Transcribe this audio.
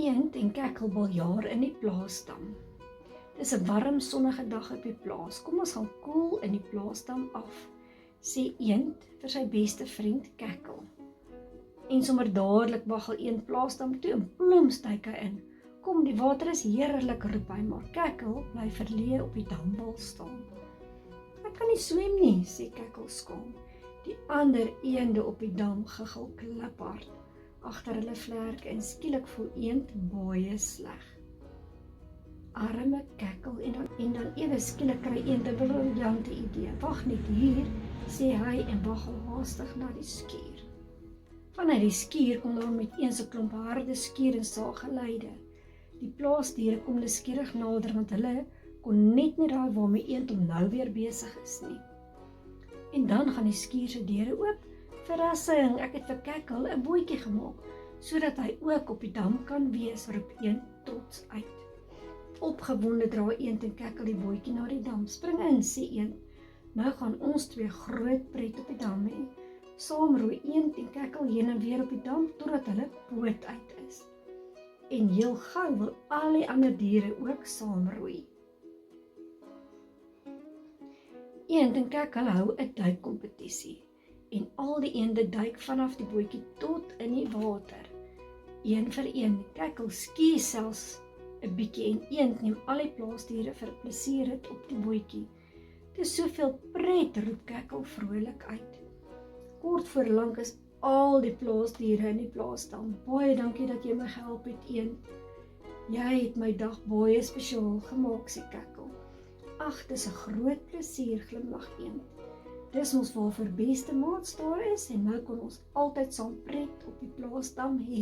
Eend en Kekkel baljaar in die plaasdam. Dis 'n warm sonnige dag op die plaas. Kom ons gaan koel in die plaasdam af, sê Eend vir sy beste vriend Kekkel. En sommer dadelik waggel Eend plaasdam toe en plum styk hy in. Kom, die water is heerlik, roep hy, maar Kekkel bly verleë op die damwal staan. Ek kan nie swem nie, sê Kekkel skaam. Die ander eende op die dam giggel kliphard agter hulle vlerke en skielik voel Eend baie sleg. Arme Kekkel en dan ewe skielik kry Eend 'n briljante idee. Wag net hier, sê hy en waggel haastig na die skuur. Vanuit die skuur kom daar met eens 'n klomp harde skuur en saaggeluide. Die plaasdiere kom nuuskierig nader want hulle kon net nie raai waarmee Eend hom nou weer besig is nie. En dan gaan die skuur se deure oop. Verrassing, ek het vir Kekkel 'n bootjie gemaak, sodat hy ook op die dam kan wees, roep Eend trots uit. Opgewonde dra Eend en Kekkel die bootjie na die dam. Spring in, sê Eend. Nou gaan ons twee groot pret op die dam hê. Saam roei Eend en Kekkel heen en weer op die dam totdat hulle boot uit is. En heel gou wil al die ander diere ook saam roei. Eend en Kekkel hou 'n duikkompetisie en al die eende duik vanaf die bootjie tot in die water. Een vir een, Kekkel skie selfs 'n bietjie en Eend neem al die plaasdiere vir 'n plesierrit op die bootjie. Dis soveel pret, roep Kekkel vrolik uit. Kort voor lank is al die plaasdiere in die plaasdam. Baie dankie dat jy my gehelp het, Eend. Jy het my dag baie spesiaal gemaak, sê Kekkel. Ag, dis 'n groot plesier, glimlag Eend. Dis ons waarvoor beste maats daar is en nou kan ons altyd saam pret op die plaasdam hê.